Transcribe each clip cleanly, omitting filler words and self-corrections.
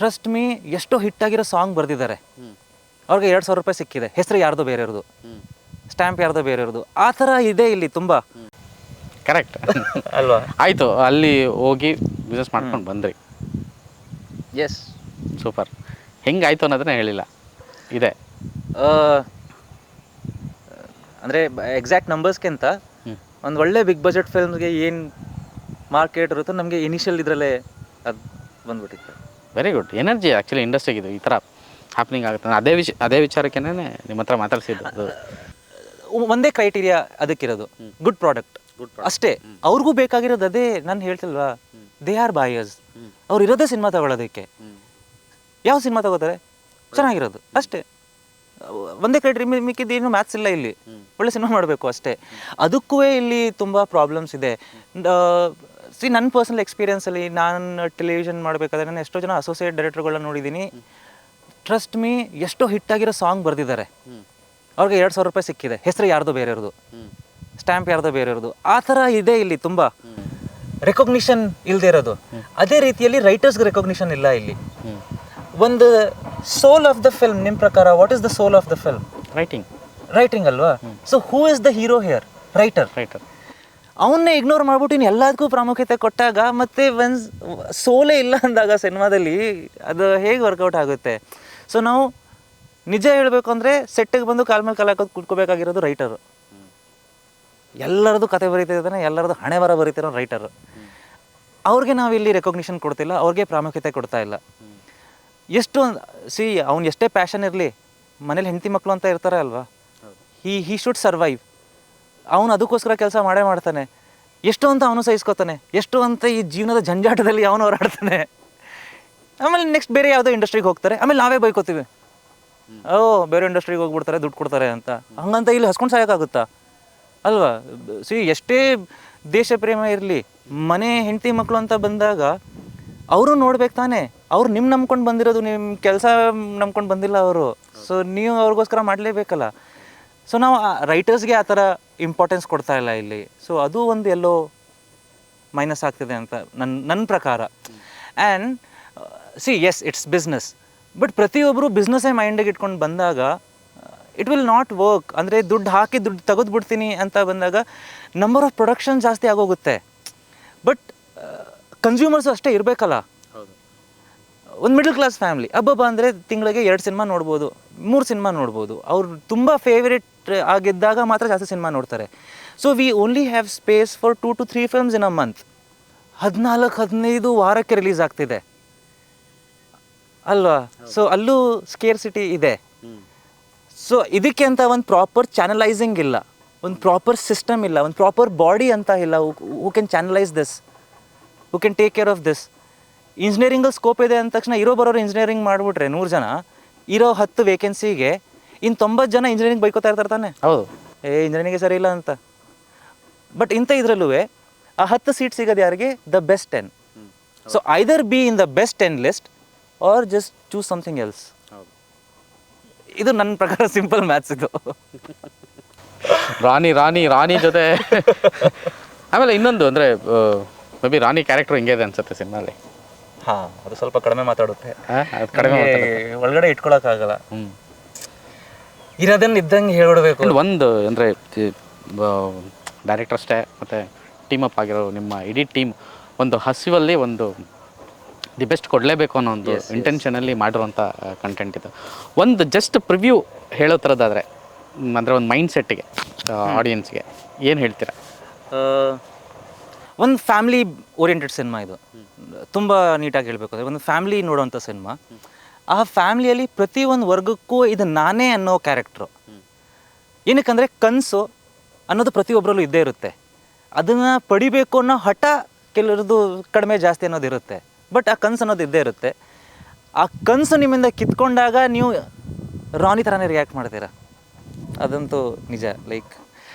Trust me ಎಷ್ಟೋ ಹಿಟ್ಟಾಗಿರೋ song ಬರೆದಿದ್ದಾರೆ, ಅವ್ರಿಗೆ 2,000 ರೂಪಾಯಿ ಸಿಕ್ಕಿದೆ, ಹೆಸರು ಯಾರ್ದೋ ಬೇರೆಯವ್ರದ್ದು, ಸ್ಟ್ಯಾಂಪ್ ಯಾರ್ದೋ ಬೇರೆಯವ್ರದ್ದು. ಆ ಥರ ಇದೆ ಇಲ್ಲಿ ತುಂಬ. ಕರೆಕ್ಟ್ ಅಲ್ವಾ? ಆಯಿತು, ಅಲ್ಲಿ ಹೋಗಿ ಬಿಸ್ನೆಸ್ ಮಾಡ್ಕೊಂಡು ಬಂದ್ರಿ. S, super. ಹೆಂಗಾಯ್ತು ಅನ್ನೋದನ್ನ ಹೇಳಿಲ್ಲ. ಇದೆ ಅಂದರೆ ಎಕ್ಸಾಕ್ಟ್ ನಂಬರ್ಸ್ಗಿಂತ ಒಂದು ಒಳ್ಳೆ ಬಿಗ್ ಬಜೆಟ್ ಫಿಲ್ಮ್ಗೆ ಏನು ಮಾರ್ಕೆಟ್ ಇರುತ್ತೋ ನಮಗೆ ಇನಿಷಿಯಲ್ ಇದರಲ್ಲೇ ಅದು ಬಂದ್ಬಿಟ್ಟಿತ್ತು. Very good. ಎನರ್ಜಿ ಆ್ಯಕ್ಚುಲಿ ಇಂಡಸ್ಟ್ರಿಗಿದು ಈ ಥರ ಹ್ಯಾಪ್ನಿಂಗ್ ಆಗುತ್ತೆ. ಅದೇ ವಿಚಾರಕ್ಕೇ ನಿಮ್ಮ ಹತ್ರ ಮಾತಾಡ್ಸಿದ್ದು. ಅದು ಒಂದೇ ಕ್ರೈಟೀರಿಯಾ ಅದಕ್ಕಿರೋದು, ಗುಡ್ ಪ್ರಾಡಕ್ಟ್ ಅಷ್ಟೇ. ಅವ್ರಿಗೂ ಬೇಕಾಗಿರೋದು ಅದೇ. ನಾನು ಹೇಳ್ತಿಲ್ವಾ, ದೇ ಆರ್ ಬಾಯರ್ಸ್. ಅವ್ರು ಇರೋದೇ ಸಿನಿಮಾ ತಗೊಳ್ಳೋದಕ್ಕೆ. ಯಾವ ಸಿನಿಮಾ ತಗೋತಾರೆ? ಚೆನ್ನಾಗಿರೋದು ಅಷ್ಟೇ. ಒಂದೇ ಕ್ರೈಟೀರಿಯಾ, ಮಿಕ್ಕಿದ್ದೇನು ಮ್ಯಾಥ್ಸ್ ಇಲ್ಲ ಇಲ್ಲಿ. ಒಳ್ಳೆ ಸಿನಿಮಾ ಮಾಡಬೇಕು ಅಷ್ಟೇ. ಅದಕ್ಕೂ ಇಲ್ಲಿ ತುಂಬ ಪ್ರಾಬ್ಲಮ್ಸ್ ಇದೆ. ನನ್ನ ಪರ್ಸನಲ್ ಎಕ್ಸ್ಪೀರಿಯನ್ಸಲ್ಲಿ ನಾನು ಟೆಲಿವಿಷನ್ ಮಾಡಬೇಕಾದ್ರೆ ನಾನು ಎಷ್ಟೋ ಜನ ಅಸೋಸಿಯೇಟ್ ಡೈರೆಕ್ಟರ್ಗಳನ್ನ ನೋಡಿದ್ದೀನಿ. ಟ್ರಸ್ಟ್ ಮೀ ಎಷ್ಟೋ ಹಿಟ್ಟಾಗಿರೋ ಸಾಂಗ್ ಬರೆದಿದ್ದಾರೆ, ಅವ್ರಿಗೆ 2,000 ರೂಪಾಯಿ ಸಿಕ್ಕಿದೆ, ಹೆಸರು ಯಾರ್ದೋ ಬೇರೆಯವ್ರದ್ದು, ಸ್ಟ್ಯಾಂಪ್ ಯಾರ್ದೋ ಬೇರೆಯವ್ರದ್ದು. ಆ ಥರ ಇದೆ ಇಲ್ಲಿ ತುಂಬ. ರೆಕಗ್ನಿಷನ್ ಇಲ್ಲದೆ ಇರೋದು. ಅದೇ ರೀತಿಯಲ್ಲಿ ರೈಟರ್ಸ್ಗೆ ರೆಕಗ್ನಿಷನ್ ಇಲ್ಲ ಇಲ್ಲಿ. ಒಂದು ಸೋಲ್ ಆಫ್ ದ ಫಿಲ್ಮ್, ನಿಮ್ಮ ಪ್ರಕಾರ what is the soul of the film? Writing ಅಲ್ವಾ? So who is the hero here? Writer. ಅವನ್ನೇ ಇಗ್ನೋರ್ ಮಾಡ್ಬಿಟ್ಟು ಇನ್ನು ಎಲ್ಲದಕ್ಕೂ ಪ್ರಾಮುಖ್ಯತೆ ಕೊಟ್ಟಾಗ ಮತ್ತೆ ಒಂದು ಸೋಲೇ ಇಲ್ಲ ಅಂದಾಗ ಸಿನಿಮಾದಲ್ಲಿ ಅದು ಹೇಗೆ ವರ್ಕೌಟ್ ಆಗುತ್ತೆ? ಸೊ ನಾವು ನಿಜ ಹೇಳಬೇಕು ಅಂದರೆ ಸೆಟ್ಟಿಗೆ ಬಂದು ಕಾಲ ಮೇಲೆ ಕಾಲ ಹಾಕೋದು ಕುತ್ಕೋಬೇಕಾಗಿರೋದು ರೈಟರು. ಎಲ್ಲರದು ಕತೆ ಬರೀತಿದ್ದಾನೆ, ಎಲ್ಲರದು ಹಣೆ ಬರ ಬರೀತಿರೋ ರೈಟರು. ಅವ್ರಿಗೆ ನಾವು ಇಲ್ಲಿ ರೆಕಗ್ನಿಷನ್ ಕೊಡ್ತಿಲ್ಲ, ಅವ್ರಿಗೆ ಪ್ರಾಮುಖ್ಯತೆ ಕೊಡ್ತಾ ಇಲ್ಲ. ಎಷ್ಟು ಅವ್ನು ಎಷ್ಟೇ ಪ್ಯಾಷನ್ ಇರಲಿ, ಮನೇಲಿ ಹೆಂಡತಿ ಮಕ್ಕಳು ಅಂತ ಇರ್ತಾರೆ ಅಲ್ವಾ, ಹಿ ಶುಡ್ ಸರ್ವೈವ್. ಅವನು ಅದಕ್ಕೋಸ್ಕರ ಕೆಲಸ ಮಾಡೇ ಮಾಡ್ತಾನೆ. ಎಷ್ಟು ಅಂತ ಅವನು ಸಹಿಸ್ಕೋತಾನೆ, ಎಷ್ಟು ಅಂತ ಈ ಜೀವನದ ಜಂಜಾಟದಲ್ಲಿ ಅವನು ಹೋರಾಡ್ತಾನೆ. ಆಮೇಲೆ ನೆಕ್ಸ್ಟ್ ಬೇರೆ ಯಾವುದೋ ಇಂಡಸ್ಟ್ರಿಗೆ ಹೋಗ್ತಾರೆ, ಆಮೇಲೆ ನಾವೇ ಬೈಕೋತೀವಿ, ಬೇರೆ ಇಂಡಸ್ಟ್ರಿಗೆ ಹೋಗ್ಬಿಡ್ತಾರೆ, ದುಡ್ಡು ಕೊಡ್ತಾರೆ ಅಂತ. ಹಂಗಂತ ಇಲ್ಲಿ ಹಸ್ಕೊಂಡು ಸಾಯೋಕ್ಕಾಗುತ್ತಾ? ಅಲ್ವಾ? ಎಷ್ಟೇ ದೇಶ ಪ್ರೇಮ ಇರಲಿ, ಮನೆ ಹೆಂಡತಿ ಮಕ್ಕಳು ಅಂತ ಬಂದಾಗ ಅವರು ನೋಡ್ಬೇಕು ತಾನೆ. ಅವ್ರು ನಂಬ್ಕೊಂಡು ಬಂದಿರೋದು, ನಿಮ್ಮ ಕೆಲಸ ನಂಬ್ಕೊಂಡು ಬಂದಿಲ್ಲ ಅವರು. ಸೊ ನೀವು ಅವ್ರಿಗೋಸ್ಕರ ಮಾಡಲೇಬೇಕಲ್ಲ. ಸೊ ನಾವು ರೈಟರ್ಸ್ಗೆ ಆ ಥರ ಇಂಪಾರ್ಟೆನ್ಸ್ ಕೊಡ್ತಾ ಇಲ್ಲ ಇಲ್ಲಿ. ಸೊ ಅದು ಒಂದು ಎಲ್ಲೋ ಮೈನಸ್ ಆಗ್ತಿದೆ ಅಂತ ನನ್ನ ಪ್ರಕಾರ. And yes, it's business. But ಪ್ರತಿಯೊಬ್ಬರು ಬಿಸ್ನೆಸ್ಸೇ ಮೈಂಡಿಗೆ ಇಟ್ಕೊಂಡು ಬಂದಾಗ ಇಟ್ ವಿಲ್ ನಾಟ್ ವರ್ಕ್. ಅಂದರೆ ದುಡ್ಡು ಹಾಕಿ ದುಡ್ಡು ತೆಗೆದುಬಿಡ್ತೀನಿ ಅಂತ ಬಂದಾಗ ನಂಬರ್ ಆಫ್ ಪ್ರೊಡಕ್ಷನ್ ಜಾಸ್ತಿ ಆಗೋಗುತ್ತೆ. ಬಟ್ ಕನ್ಸ್ಯೂಮರ್ಸು ಅಷ್ಟೇ ಇರಬೇಕಲ್ಲ. ಒಂದು ಮಿಡಲ್ ಕ್ಲಾಸ್ ಫ್ಯಾಮಿಲಿ ಹಬ್ಬ ಅಂದರೆ ತಿಂಗಳಿಗೆ 2 ಸಿನಿಮಾ ನೋಡ್ಬೋದು, 3 ಸಿನಿಮಾ ನೋಡ್ಬೋದು. ಅವ್ರು ತುಂಬ ಫೇವ್ರೇಟ್ ಆಗಿದ್ದಾಗ ಮಾತ್ರ ಜಾಸ್ತಿ ಸಿನಿಮಾ ನೋಡ್ತಾರೆ. So we only have space for 2 to 3 films in a month. 14-15 ವಾರಕ್ಕೆ ರಿಲೀಸ್ ಆಗ್ತಿದೆ ಅಲ್ವಾ? ಸೊ ಅಲ್ಲೂ ಸ್ಕೇರ್ಸಿಟಿ ಇದೆ. ಸೊ ಇದಕ್ಕೆ ಅಂತ ಒಂದು ಪ್ರಾಪರ್ ಚಾನಲೈಸಿಂಗ್ ಇಲ್ಲ, ಒಂದು ಪ್ರಾಪರ್ ಸಿಸ್ಟಮ್ ಇಲ್ಲ, ಒಂದು ಪ್ರಾಪರ್ ಬಾಡಿ ಅಂತ ಇಲ್ಲ who can channelize this, who can take care of this. ಇಂಜಿನಿಯರಿಂಗಲ್ಲಿ ಸ್ಕೋಪ್ ಇದೆ ಅಂದ ತಕ್ಷಣ ಬರೋರು ಇಂಜಿನಿಯರಿಂಗ್ ಮಾಡಿಬಿಟ್ರೆ 100 ಜನ ಇರೋ 10 ವೇಕೆನ್ಸಿಗೆ ಇನ್ನು 90 ಜನ ಇಂಜಿನಿಯರಿಂಗ್ ಬೈಕೋತಾ ಇರ್ತಾರೆ ತಾನೆ. ಹೌದು, ಇಂಜಿನಿಯರಿಂಗ್ಗೆ ಸರಿ ಇಲ್ಲ ಅಂತ. ಬಟ್ ಇಂಥ ಇದರಲ್ಲೂ ಆ 10 ಸೀಟ್ ಸಿಗೋದು ಯಾರಿಗೆ? The best 10. So either be in the best 10 list or just choose something else. ಇದು ನನ್ನ ಪ್ರಕಾರ ಸಿಂಪಲ್ ಮ್ಯಾಥ್ಸ್ ಇದು. ರಾಣಿ ಜೊತೆ ಆಮೇಲೆ ಇನ್ನೊಂದು ಅಂದರೆ ಮೇ ಬಿ ರಾಣಿ ಕ್ಯಾರೆಕ್ಟರ್ ಹಿಂಗೆ ಇದೆ ಅನ್ಸುತ್ತೆ ಸಿನಿಮಾಲಿ. ಅದು ಸ್ವಲ್ಪ ಕಡಿಮೆ ಮಾತಾಡುತ್ತೆ, ಕಡಿಮೆ ಒಳಗಡೆ ಇಟ್ಕೊಳಕ್ಕಾಗಲ್ಲ. ಇರೋದನ್ನ ಇದ್ದಂಗೆ ಹೇಳ್ಬಿಡ್ಬೇಕು. ಒಂದು ಅಂದರೆ ಡೈರೆಕ್ಟರ್ ಅಷ್ಟೇ ಮತ್ತು ಟೀಮ್ ಅಪ್ ಆಗಿರೋ ನಿಮ್ಮ ಇಡೀ ಟೀಮ್ ಒಂದು ಹಸಿವಲ್ಲಿ ಒಂದು ದಿ ಬೆಸ್ಟ್ ಕೊಡಲೇಬೇಕು ಅನ್ನೋ ಒಂದು ಇಂಟೆನ್ಷನಲ್ಲಿ ಮಾಡಿರುವಂಥ ಕಂಟೆಂಟ್ ಇದು. ಒಂದು ಜಸ್ಟ್ ಪ್ರಿವ್ಯೂ ಹೇಳೋ ಥರದ್ದಾದರೆ, ಅಂದರೆ ಒಂದು ಮೈಂಡ್ ಸೆಟ್ಟಿಗೆ ಆಡಿಯನ್ಸ್ಗೆ ಏನು ಹೇಳ್ತೀರಾ? ಒಂದು ಫ್ಯಾಮಿಲಿ ಓರಿಯೆಂಟೆಡ್ ಸಿನಿಮಾ ಇದು. ತುಂಬ ನೀಟಾಗಿ ಹೇಳಬೇಕು ಅಂದರೆ ಒಂದು ಫ್ಯಾಮಿಲಿ ನೋಡೋವಂಥ ಸಿನಿಮಾ. ಆ ಫ್ಯಾಮಿಲಿಯಲ್ಲಿ ಪ್ರತಿಯೊಂದು ವರ್ಗಕ್ಕೂ ಇದು ನಾನೇ ಅನ್ನೋ ಕ್ಯಾರೆಕ್ಟ್ರು. ಏನಕ್ಕಂದರೆ ಕನಸು ಅನ್ನೋದು ಪ್ರತಿಯೊಬ್ಬರಲ್ಲೂ ಇದ್ದೇ ಇರುತ್ತೆ. ಅದನ್ನು ಪಡಿಬೇಕು ಅನ್ನೋ ಹಠ ಕೆಲವ್ರದ್ದು ಕಡಿಮೆ ಜಾಸ್ತಿ ಅನ್ನೋದು ಇರುತ್ತೆ. ಬಟ್ ಆ ಕನಸು ಅನ್ನೋದು ಇದ್ದೇ ಇರುತ್ತೆ. ಆ ಕನಸು ನಿಮ್ಮಿಂದ ಕಿತ್ಕೊಂಡಾಗ ನೀವು ರಾಣಿ ಥರನೇ ರಿಯಾಕ್ಟ್ ಮಾಡ್ತೀರಾ, ಅದಂತೂ ನಿಜ. ಲೈಕ್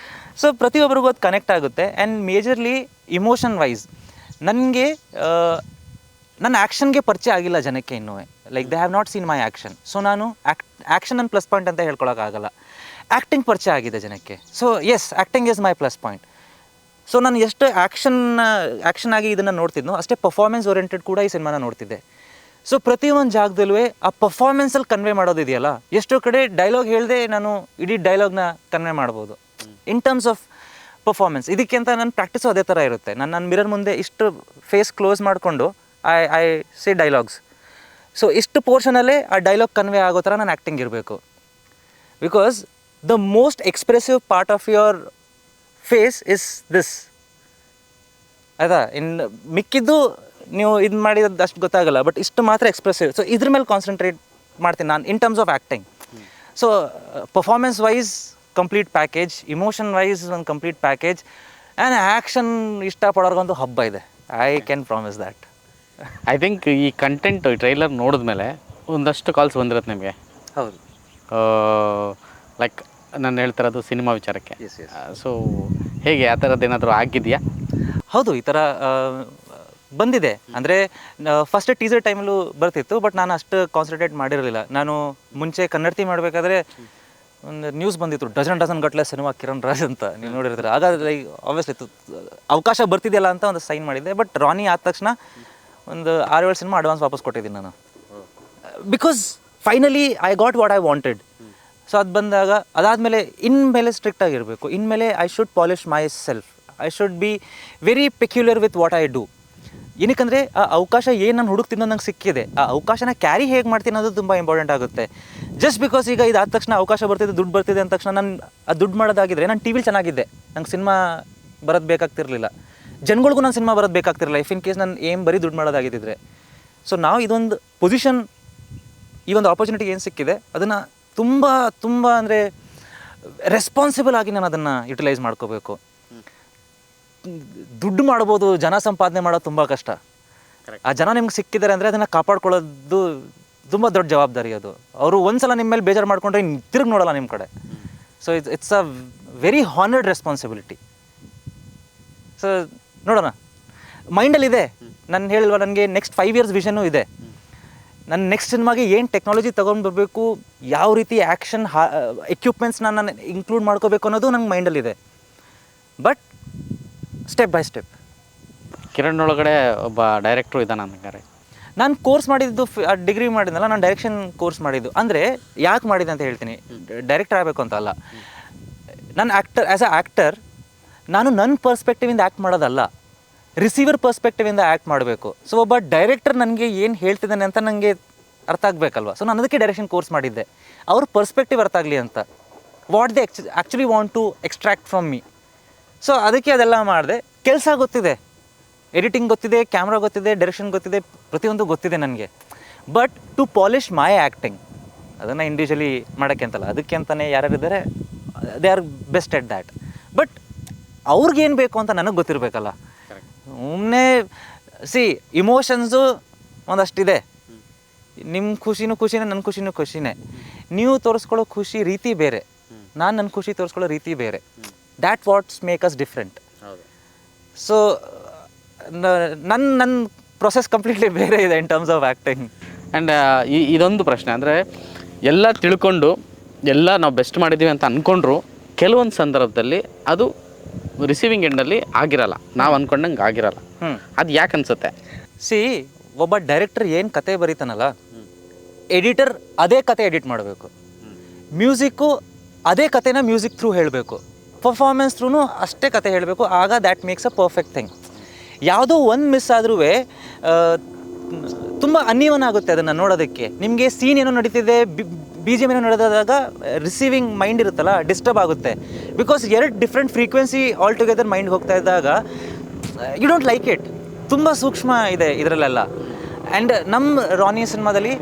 ಸೊ ಪ್ರತಿಯೊಬ್ಬರಿಗೂ ಅದು ಕನೆಕ್ಟ್ ಆಗುತ್ತೆ. ಆ್ಯಂಡ್ ಮೇಜರ್ಲಿ ಇಮೋಷನ್ ವೈಸ್ ನನಗೆ ನನ್ನ ಆ್ಯಕ್ಷನ್ಗೆ ಪರಿಚಯ ಆಗಿಲ್ಲ ಜನಕ್ಕೆ ಇನ್ನೂ. Like they have not seen my action. So ನಾನು ಆ್ಯಕ್ಷನ್ ನನ್ನ ಪ್ಲಸ್ ಪಾಯಿಂಟ್ ಅಂತ ಹೇಳ್ಕೊಳಕ್ಕಾಗಲ್ಲ. ಆ್ಯಕ್ಟಿಂಗ್ ಪರಿಚಯ ಆಗಿದೆ ಜನಕ್ಕೆ. So yes, acting is my plus point. So ನಾನು ಎಷ್ಟು ಆ್ಯಕ್ಷನ್ ಆಗಿ ಇದನ್ನು ನೋಡ್ತಿದ್ನೋ ಅಷ್ಟೇ ಪರ್ಫಾರ್ಮೆನ್ಸ್ ಓರಿಯೆಂಟೆಡ್ ಕೂಡ ಈ ಸಿನಿಮಾನ ನೋಡ್ತಿದ್ದೆ. ಸೊ ಪ್ರತಿಯೊಂದು ಜಾಗದಲ್ಲೂ ಆ ಪರ್ಫಾರ್ಮೆನ್ಸಲ್ಲಿ ಕನ್ವೆ ಮಾಡೋದಿದೆಯಲ್ಲ, ಎಷ್ಟೋ ಕಡೆ ಡೈಲಾಗ್ ಹೇಳ್ದೆ ನಾನು ಇಡೀ ಡೈಲಾಗ್ನ ಕನ್ವೆ ಮಾಡ್ಬೋದು ಇನ್ ಟರ್ಮ್ಸ್ ಆಫ್ ಪರ್ಫಾರ್ಮೆನ್ಸ್. ಇದಕ್ಕೆ ಅಂತ ನನ್ನ ಪ್ರಾಕ್ಟೀಸು ಅದೇ ಥರ ಇರುತ್ತೆ. ನನ್ನ ಮಿರರ್ ಮುಂದೆ ಇಷ್ಟು ಫೇಸ್ ಕ್ಲೋಸ್ ಮಾಡಿಕೊಂಡು ಐ ಸೇ ಡೈಲಾಗ್ಸ್. ಸೊ ಇಷ್ಟು ಪೋರ್ಷನಲ್ಲೇ ಆ ಡೈಲಾಗ್ ಕನ್ವೆ ಆಗೋ ಥರ ನಾನು ಆ್ಯಕ್ಟಿಂಗ್ ಇರಬೇಕು. Because the most expressive part of your face is this, ಆಯಿತಾ. ಮಿಕ್ಕಿದ್ದು ನೀವು ಇದು ಮಾಡಿದ್ದು ಅಷ್ಟು ಗೊತ್ತಾಗಲ್ಲ, ಬಟ್ ಇಷ್ಟು ಮಾತ್ರ ಎಕ್ಸ್ಪ್ರೆಸಿವ್. ಸೊ ಇದ್ರ ಮೇಲೆ ಕಾನ್ಸಂಟ್ರೇಟ್ ಮಾಡ್ತೀನಿ ನಾನು in terms of acting. So performance wise complete package, emotion wise ಒಂದು ಕಂಪ್ಲೀಟ್ ಪ್ಯಾಕೇಜ್, ಆ್ಯಂಡ್ ಆ್ಯಕ್ಷನ್ ಇಷ್ಟಪಡೋರ್ಗೊಂದು ಹಬ್ಬ ಇದೆ. I can promise that. I think ಈ ಕಂಟೆಂಟ್ ಟ್ರೈಲರ್ ನೋಡಿದ್ಮೇಲೆ ಒಂದಷ್ಟು ಕಾಲ್ಸ್ ಬಂದಿರುತ್ತೆ ನಿಮಗೆ. ಹೌದು, ಲೈಕ್ ನಾನು ಹೇಳ್ತಿರೋದು ಸಿನಿಮಾ ವಿಚಾರಕ್ಕೆ. ಸೊ ಹೇಗೆ ಆ ಥರದ್ದು ಏನಾದರೂ ಆಗಿದೆಯಾ? ಹೌದು, ಈ ಥರ ಬಂದಿದೆ. ಅಂದರೆ ಫಸ್ಟ್ ಟೀಸರ್ ಟೈಮಲ್ಲೂ ಬರ್ತಿತ್ತು, ಬಟ್ ನಾನು ಅಷ್ಟು ಕಾನ್ಸಂಟ್ರೇಟ್ ಮಾಡಿರಲಿಲ್ಲ. ನಾನು ಮುಂಚೆ ಕನ್ನಡತಿ ಮಾಡಬೇಕಾದ್ರೆ ಒಂದು ನ್ಯೂಸ್ ಬಂದಿತ್ತು, ಡಜನ್ ಗಟ್ಟಲೆ ಸಿನಿಮಾ ಕಿರಣ್ ರಾಜ್ ಅಂತ, ನೀವು ನೋಡಿರ್ತೀರ. ಹಾಗಾದ್ರೆ ಆಬ್ವಿಯಸ್ಲಿ ಅವಕಾಶ ಬರ್ತಿದೆಯಲ್ಲ ಅಂತ ಒಂದು ಸೈನ್ ಮಾಡಿದ್ದೆ. ಬಟ್ ರಾನಿ ಆದ ತಕ್ಷಣ ಒಂದು 6-7 ಸಿನಿಮಾ ಅಡ್ವಾನ್ಸ್ ವಾಪಸ್ ಕೊಟ್ಟಿದ್ದೀನಿ ನಾನು. Because finally I got what I wanted. So ಅದು ಬಂದಾಗ ಅದಾದಮೇಲೆ ಇನ್ಮೇಲೆ ಸ್ಟ್ರಿಕ್ಟ್ ಆಗಿರಬೇಕು. ಇನ್ಮೇಲೆ I should polish myself. I should be very peculiar with what I do. ಏನಕ್ಕಂದರೆ ಆ ಅವಕಾಶ ಏನು ನಾನು ಹುಡುಕ್ತಿದ್ದೋ ನಂಗೆ ಸಿಕ್ಕಿದೆ, ಆ ಅವಕಾಶನ ಕ್ಯಾರಿ ಹೇಗೆ ಮಾಡ್ತೀನಿ ಅನ್ನೋದು ತುಂಬ ಇಂಪಾರ್ಟೆಂಟ್ ಆಗುತ್ತೆ. ಜಸ್ಟ್ ಬಿಕಾಸ್ ಈಗ ಇದಾದ ತಕ್ಷಣ ಅವಕಾಶ ಬರ್ತಿದೆ, ದುಡ್ಡು ಬರ್ತಿದೆ ಅಂದ ತಕ್ಷಣ ನಾನು ಆ ದುಡ್ಡು ಮಾಡೋದಾಗಿದ್ದರೆ ನಾನು ಟಿ ವಿಲಿ ಚೆನ್ನಾಗಿದ್ದೆ, ನಂಗೆ ಸಿನಿಮಾ ಬರೋದು ಬೇಕಾಗ್ತಿರಲಿಲ್ಲ, ಜನಗಳಿಗೂ ನಾನು ಸಿನಿಮಾ ಬರೋದು ಬೇಕಾಗ್ತಿರಲಿಲ್ಲ, ಇಫ್ ಇನ್ ಕೇಸ್ ನಾನು ಏಮ್ ಬರೀ ದುಡ್ಡು ಮಾಡೋದಾಗಿದ್ದಿದ್ರೆ. ಸೊ ನಾವು ಇದೊಂದು ಪೊಸಿಷನ್, ಈ ಒಂದು ಆಪರ್ಚುನಿಟಿ ಏನು ಸಿಕ್ಕಿದೆ ಅದನ್ನು ತುಂಬ ಅಂದರೆ ರೆಸ್ಪಾನ್ಸಿಬಲ್ ಆಗಿ ನಾನು ಅದನ್ನು ಯುಟಿಲೈಸ್ ಮಾಡ್ಕೋಬೇಕು. ದುಡ್ಡು ಮಾಡ್ಬೋದು, ಜನ ಸಂಪಾದನೆ ಮಾಡೋದು ತುಂಬ ಕಷ್ಟ. ಆ ಜನ ನಿಮ್ಗೆ ಸಿಕ್ಕಿದ್ದಾರೆ ಅಂದರೆ ಅದನ್ನು ಕಾಪಾಡ್ಕೊಳ್ಳೋದು ತುಂಬ ದೊಡ್ಡ ಜವಾಬ್ದಾರಿ. ಅದು ಅವರು ಒಂದ್ಸಲ ನಿಮ್ಮ ಮೇಲೆ ಬೇಜಾರು ಮಾಡ್ಕೊಂಡ್ರೆ ತಿರುಗಿ ನೋಡಲ್ಲ ನಿಮ್ಮ ಕಡೆ. So it's a very honoured responsibility. So ನೋಡೋಣ, ಮೈಂಡಲ್ಲಿದೆ. ನಾನು ಹೇಳಿಲ್ವ, ನನಗೆ ನೆಕ್ಸ್ಟ್ 5 years ವಿಷನ್ನು ಇದೆ. ನನ್ನ ನೆಕ್ಸ್ಟ್ ಸಿನಿಮಾಗೆ ಏನು ಟೆಕ್ನಾಲಜಿ ತೊಗೊಂಡು ಬರಬೇಕು, ಯಾವ ರೀತಿ ಆ್ಯಕ್ಷನ್ ಎಕ್ವಿಪ್ಮೆಂಟ್ಸ್ನ ನಾನು ಇನ್ಕ್ಲೂಡ್ ಮಾಡ್ಕೋಬೇಕು ಅನ್ನೋದು ನಂಗೆ ಮೈಂಡಲ್ಲಿದೆ. But step by step. Kiran ಒಳಗಡೆ ಒಬ್ಬ ಡೈರೆಕ್ಟ್ರು ಇದ್ದಾನೆ ಅನ್ನಂಗಾರೆ. ನಾನು ಕೋರ್ಸ್ ಮಾಡಿದ್ದು ಡಿಗ್ರಿ ಮಾಡಿದ್ನಲ್ಲ, ನಾನು ಡೈರೆಕ್ಷನ್ ಕೋರ್ಸ್ ಮಾಡಿದ್ದು. ಅಂದರೆ ಯಾಕೆ ಮಾಡಿದೆ ಅಂತ ಹೇಳ್ತೀನಿ. ಡೈರೆಕ್ಟರ್ ಆಗಬೇಕು ಅಂತ ಅಲ್ಲ. ನಾನು ಆ್ಯಸ್ ಅ ಆ್ಯಕ್ಟರ್ ನಾನು ನನ್ನ ಪರ್ಸ್ಪೆಕ್ಟಿವಿಂದ ಆ್ಯಕ್ಟ್ ಮಾಡೋದಲ್ಲ, ರಿಸೀವರ್ ಪರ್ಸ್ಪೆಕ್ಟಿವಿಂದ ಆ್ಯಕ್ಟ್ ಮಾಡಬೇಕು. ಸೊ ಒಬ್ಬ ಡೈರೆಕ್ಟರ್ ನನಗೆ ಏನು ಹೇಳ್ತಿದ್ದಾನೆ ಅಂತ ನನಗೆ ಅರ್ಥ ಆಗಬೇಕಲ್ವ. ಸೊ ನಾನು ಅದಕ್ಕೆ ಡೈರೆಕ್ಷನ್ ಕೋರ್ಸ್ ಮಾಡಿದ್ದೆ, ಅವ್ರ ಪರ್ಸ್ಪೆಕ್ಟಿವ್ ಅರ್ಥ ಆಗಲಿ ಅಂತ. What they actually want to extract from me. So ಅದಕ್ಕೆ ಅದೆಲ್ಲ ಮಾಡಿದೆ. ಕೆಲಸ ಗೊತ್ತಿದೆ, ಎಡಿಟಿಂಗ್ ಗೊತ್ತಿದೆ, ಕ್ಯಾಮ್ರಾ ಗೊತ್ತಿದೆ, ಡೈರೆಕ್ಷನ್ ಗೊತ್ತಿದೆ, ಪ್ರತಿಯೊಂದು ಗೊತ್ತಿದೆ ನನಗೆ. But to polish my acting, ಅದನ್ನು ಇಂಡಿವಿಜುವಲಿ ಮಾಡೋಕ್ಕೆ ಅಂತಲ್ಲ, ಅದಕ್ಕೆ ಅಂತಲೇ ಯಾರ್ಯಾರಿದ್ದಾರೆ they are best at that. But ಅವ್ರಿಗೇನು ಬೇಕು ಅಂತ ನನಗೆ ಗೊತ್ತಿರಬೇಕಲ್ಲ. ಸುಮ್ಮನೆ ಇಮೋಷನ್ಸು ಒಂದಷ್ಟಿದೆ. ನಿಮ್ಮ ಖುಷಿನೂ ಖುಷಿನೇ, ನನ್ನ ಖುಷಿನೂ ಖುಷಿನೇ. ನೀವು ತೋರಿಸ್ಕೊಳ್ಳೋ ಖುಷಿ ರೀತಿ ಬೇರೆ, ನಾನು ನನ್ನ ಖುಷಿ ತೋರಿಸ್ಕೊಳ್ಳೋ ರೀತಿ ಬೇರೆ. That what's make us different. So ನನ್ನ ಪ್ರೊಸೆಸ್ ಕಂಪ್ಲೀಟ್ಲಿ ಬೇರೆ ಇದೆ ಇನ್ ಟರ್ಮ್ಸ್ ಆಫ್ ಆ್ಯಕ್ಟಿಂಗ್. ಆ್ಯಂಡ್ ಇದೊಂದು ಪ್ರಶ್ನೆ ಅಂದರೆ, ಎಲ್ಲ ತಿಳ್ಕೊಂಡು ಎಲ್ಲ ನಾವು ಬೆಸ್ಟ್ ಮಾಡಿದ್ದೀವಿ ಅಂತ ಅಂದ್ಕೊಂಡ್ರು ಕೆಲವೊಂದು ಸಂದರ್ಭದಲ್ಲಿ ಅದು ರಿಸೀವಿಂಗ್ ಎಂಡಲ್ಲಿ ಆಗಿರಲ್ಲ, ನಾವು ಅಂದ್ಕೊಂಡಂಗೆ ಆಗಿರಲ್ಲ. ಅದು ಯಾಕೆ ಅನ್ಸುತ್ತೆ? ಒಬ್ಬ ಡೈರೆಕ್ಟರ್ ಏನು ಕತೆ ಬರೀತಾನಲ್ಲ, ಎಡಿಟರ್ ಅದೇ ಕತೆ ಎಡಿಟ್ ಮಾಡಬೇಕು. ಮ್ಯೂಸಿಕ್ಕು ಅದೇ ಕತೆನ ಮ್ಯೂಸಿಕ್ ಥ್ರೂ ಹೇಳಬೇಕು, ಪರ್ಫಾರ್ಮೆನ್ಸ್ ಥ್ರೂ ಅಷ್ಟೇ ಕತೆ ಹೇಳಬೇಕು. ಆಗ that makes a perfect thing. ಯಾವುದೋ ಒಂದು ಮಿಸ್ ಆದ್ರೂ ತುಂಬ ಅನ್ಈವನ್ ಆಗುತ್ತೆ ಅದನ್ನು ನೋಡೋದಕ್ಕೆ. ನಿಮಗೆ ಸೀನ್ ಏನೋ ನಡೀತಿದೆ, BGM ಏನೋ ನಡೆದಾಗ ರಿಸೀವಿಂಗ್ ಮೈಂಡ್ ಇರುತ್ತಲ್ಲ, ಡಿಸ್ಟರ್ಬ್ ಆಗುತ್ತೆ. Because 2 different frequency all together mind ಹೋಗ್ತಾ ಇದ್ದಾಗ ಯು ಡೋಂಟ್ ಲೈಕ್ ಇಟ್. ತುಂಬ ಸೂಕ್ಷ್ಮ ಇದೆ ಇದರಲ್ಲೆಲ್ಲ. ಆ್ಯಂಡ್ ನಮ್ಮ ರಾನಿ ಸಿನಿಮಾದಲ್ಲಿ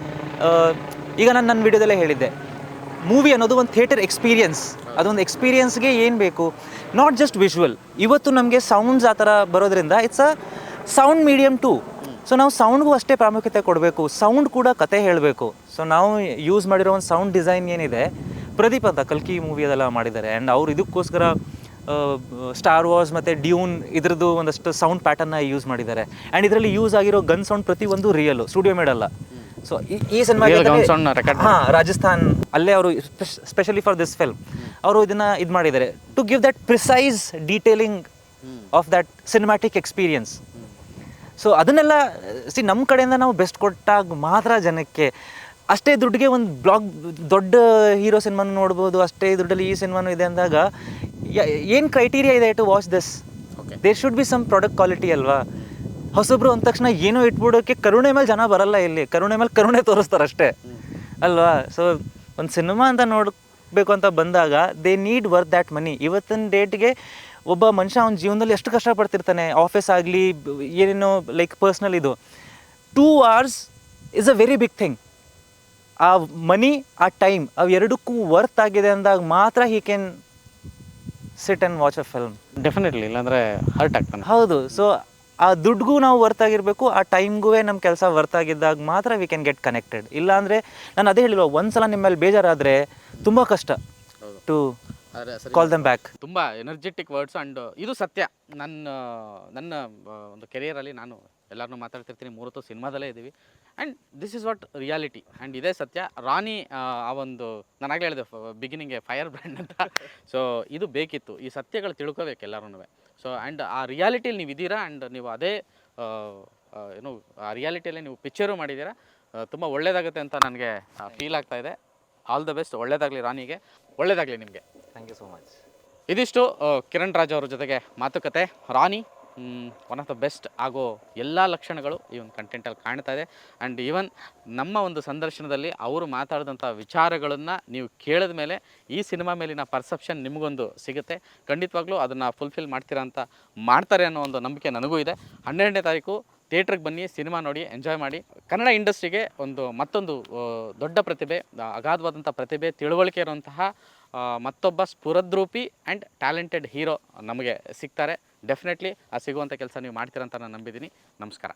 ಈಗ ನಾನು ನನ್ನ ವಿಡಿಯೋದಲ್ಲೇ ಹೇಳಿದ್ದೆ, ಮೂವಿ ಅನ್ನೋದು ಒಂದು ಥಿಯೇಟರ್ ಎಕ್ಸ್ಪೀರಿಯನ್ಸ್. ಅದೊಂದು ಎಕ್ಸ್ಪೀರಿಯನ್ಸ್ಗೆ ಏನು ಬೇಕು, ನಾಟ್ ಜಸ್ಟ್ ವಿಜುವಲ್. ಇವತ್ತು ನಮಗೆ ಸೌಂಡ್ಸ್ ಆ ಥರ ಬರೋದ್ರಿಂದ it's a sound medium too. So ನಾವು ಸೌಂಡ್ಗೂ ಅಷ್ಟೇ ಪ್ರಾಮುಖ್ಯತೆ ಕೊಡಬೇಕು. ಸೌಂಡ್ ಕೂಡ ಕತೆ ಹೇಳಬೇಕು. ಸೊ ನಾವು ಯೂಸ್ ಮಾಡಿರೋ ಒಂದು ಸೌಂಡ್ ಡಿಸೈನ್ ಏನಿದೆ, ಪ್ರದೀಪ್ ಅಂತ ಕಲ್ಕಿ ಮೂವಿ ಅದೆಲ್ಲ ಮಾಡಿದ್ದಾರೆ. ಆ್ಯಂಡ್ ಅವ್ರು ಇದಕ್ಕೋಸ್ಕರ ಸ್ಟಾರ್ ವಾರ್ಸ್ ಮತ್ತು ಡ್ಯೂನ್ ಇದ್ರದ್ದು ಒಂದಷ್ಟು ಸೌಂಡ್ ಪ್ಯಾಟರ್ನ ಯೂಸ್ ಮಾಡಿದ್ದಾರೆ. ಆ್ಯಂಡ್ ಇದರಲ್ಲಿ ಯೂಸ್ ಆಗಿರೋ ಗನ್ ಸೌಂಡ್ ಪ್ರತಿಯೊಂದು ರಿಯಲ್ಲು, ಸ್ಟುಡಿಯೋ ಮೇಡಲ್ಲ. ಸೊ ಈ ಸಿನಿಮಾಗೆ ರಾಜಸ್ಥಾನ್ ಅಲ್ಲೇ ಅವರು ಸ್ಪೆಷಲಿ ಫಾರ್ ದಿಸ್ ಫಿಲ್ಮ್ ಅವರು ಇದನ್ನು ಇದು ಮಾಡಿದ್ದಾರೆ to give that precise detailing of that cinematic experience. So ಅದನ್ನೆಲ್ಲ ನಮ್ಮ ಕಡೆಯಿಂದ ನಾವು ಬೆಸ್ಟ್ ಕೊಟ್ಟಾಗ ಮಾತ್ರ ಜನಕ್ಕೆ ಅಷ್ಟೇ ದುಡ್ಡಿಗೆ ಒಂದು ದೊಡ್ಡ ಹೀರೋ ಸಿನಿಮಾನು ನೋಡ್ಬೋದು, ಅಷ್ಟೇ ದುಡ್ಡಲ್ಲಿ ಈ ಸಿನಿಮಾನು ಇದೆ ಅಂದಾಗ ಏನು ಕ್ರೈಟೀರಿಯಾ ಇದೆ to watch this? There should be some product quality ಅಲ್ವಾ? ಹೊಸಬ್ರು ಅಂದ ತಕ್ಷಣ ಏನೋ ಇಟ್ಬಿಡೋಕ್ಕೆ ಕರುಣೆ ಮೇಲೆ ಜನ ಬರಲ್ಲ, ಇಲ್ಲಿ ಕರುಣೆ ಮೇಲೆ ಕರುಣೆ ತೋರಿಸ್ತಾರೆ ಅಷ್ಟೇ ಅಲ್ವಾ? ಸೊ ಒಂದು ಸಿನಿಮಾ ಅಂತ ನೋಡಬೇಕು ಅಂತ ಬಂದಾಗ they need worth that money. ಇವತ್ತಿನ ಡೇಟ್ಗೆ ಒಬ್ಬ ಮನುಷ್ಯ ಅವನ ಜೀವನದಲ್ಲಿ ಎಷ್ಟು ಕಷ್ಟಪಡ್ತಿರ್ತಾನೆ, ಆಫೀಸ್ ಆಗಲಿ ಏನೇನೋ ಲೈಕ್ ಪರ್ಸ್ನಲ್, ಇದು 2 hours is a very big thing. ಆ ಮನಿ, ಆ ಟೈಮ್, ಅವು ಎರಡಕ್ಕೂ ವರ್ತ್ ಆಗಿದೆ ಅಂದಾಗ ಮಾತ್ರ he can sit and watch a film. Definitely, ಇಲ್ಲಾಂದರೆ ಹರ್ಟ್ ಆಗ್ತಾನೆ. ಹೌದು. ಸೊ ಆ ದುಡ್ಡಿಗೂ ನಾವು ವರ್ತ್ ಆಗಿರಬೇಕು, ಆ ಟೈಮ್ಗೂ ನಮ್ಮ ಕೆಲಸ ವರ್ತ್ ಆಗಿದ್ದಾಗ ಮಾತ್ರ ವಿ ಕ್ಯಾನ್ ಗೆಟ್ ಕನೆಕ್ಟೆಡ್. ಇಲ್ಲಾಂದರೆ ನಾನು ಅದೇ ಹೇಳಿಲ್ವ, ಒಂದ್ಸಲ ನಿಮ್ಮ ಮೇಲೆ ಬೇಜಾರಾದರೆ ತುಂಬ ಕಷ್ಟ ಟು ಕಾಲ್ ದಮ್ ಬ್ಯಾಕ್. ತುಂಬ ಎನರ್ಜೆಟಿಕ್ ವರ್ಡ್ಸ್ ಆ್ಯಂಡ್ ಇದು ಸತ್ಯ. ನನ್ನ ಒಂದು ಕೆರಿಯರಲ್ಲಿ ನಾನು ಎಲ್ಲರನ್ನೂ ಮಾತಾಡ್ತಿರ್ತೀನಿ, ಮೂರತ್ತು ಸಿನಿಮಾದಲ್ಲೇ ಇದ್ದೀವಿ. And this is what reality and ಇದೇ ಸತ್ಯ. ರಾಣಿ ಆ ಒಂದು ನಾನಾಗಲೇ ಹೇಳಿದೆ ಬಿಗಿನಿಂಗೆ ಫೈರ್ ಬ್ರ್ಯಾಂಡ್ ಅಂತ. ಸೊ ಇದು ಬೇಕಿತ್ತು, ಈ ಸತ್ಯಗಳು ತಿಳ್ಕೋಬೇಕು ಎಲ್ಲರೂ. ಸೊ ಆ್ಯಂಡ್ ಆ ರಿಯಾಲಿಟಿಯಲ್ಲಿ ನೀವು ಇದ್ದೀರಾ, ಆ್ಯಂಡ್ ನೀವು ಅದೇ ಏನು ಆ ರಿಯಾಲಿಟಿಯಲ್ಲಿ ನೀವು ಪಿಕ್ಚರು ಮಾಡಿದ್ದೀರಾ. ತುಂಬ ಒಳ್ಳೆಯದಾಗುತ್ತೆ ಅಂತ ನನಗೆ ಫೀಲ್ ಆಗ್ತಾ ಇದೆ. All the best. ಒಳ್ಳೆಯದಾಗಲಿ ರಾಣಿಗೆ, ಒಳ್ಳೆಯದಾಗಲಿ ನಿಮಗೆ. Thank you so much. ಇದಿಷ್ಟು ಕಿರಣ್ ರಾಜ್ ಅವ್ರ ಜೊತೆಗೆ ಮಾತುಕತೆ. Rani one of the best ಆಗೋ ಎಲ್ಲ ಲಕ್ಷಣಗಳು ಈ ಒಂದು ಕಂಟೆಂಟಲ್ಲಿ ಕಾಣ್ತಾ ಇದೆ. ಆ್ಯಂಡ್ ಈವನ್ ನಮ್ಮ ಒಂದು ಸಂದರ್ಶನದಲ್ಲಿ ಅವರು ಮಾತಾಡಿದಂಥ ವಿಚಾರಗಳನ್ನು ನೀವು ಕೇಳಿದ ಮೇಲೆ ಈ ಸಿನಿಮಾ ಮೇಲಿನ ಪರ್ಸೆಪ್ಷನ್ ನಿಮಗೊಂದು ಸಿಗುತ್ತೆ. ಖಂಡಿತವಾಗ್ಲೂ ಅದನ್ನು ಫುಲ್ಫಿಲ್ ಮಾಡ್ತಾರೆ ಅನ್ನೋ ಒಂದು ನಂಬಿಕೆ ನನಗೂ ಇದೆ. 12ನೇ ತಾರೀಕು ಥಿಯೇಟ್ರಿಗೆ ಬನ್ನಿ, ಸಿನಿಮಾ ನೋಡಿ, ಎಂಜಾಯ್ ಮಾಡಿ. ಕನ್ನಡ ಇಂಡಸ್ಟ್ರಿಗೆ ಮತ್ತೊಂದು ದೊಡ್ಡ ಪ್ರತಿಭೆ, ಅಗಾಧವಾದಂಥ ಪ್ರತಿಭೆ, ತಿಳುವಳಿಕೆ ಇರುವಂತಹ ಮತ್ತೊಬ್ಬ ಸ್ಫುರದ್ರೂಪಿ ಆ್ಯಂಡ್ ಟ್ಯಾಲೆಂಟೆಡ್ ಹೀರೋ ನಮಗೆ ಸಿಗ್ತಾರೆ. ಡೆಫಿನೆಟ್ಲಿ ಆ ಸಿಗುವಂಥ ಕೆಲಸ ನೀವು ಮಾಡ್ತೀರಂತ ನಾನು ನಂಬಿದ್ದೀನಿ. ನಮಸ್ಕಾರ.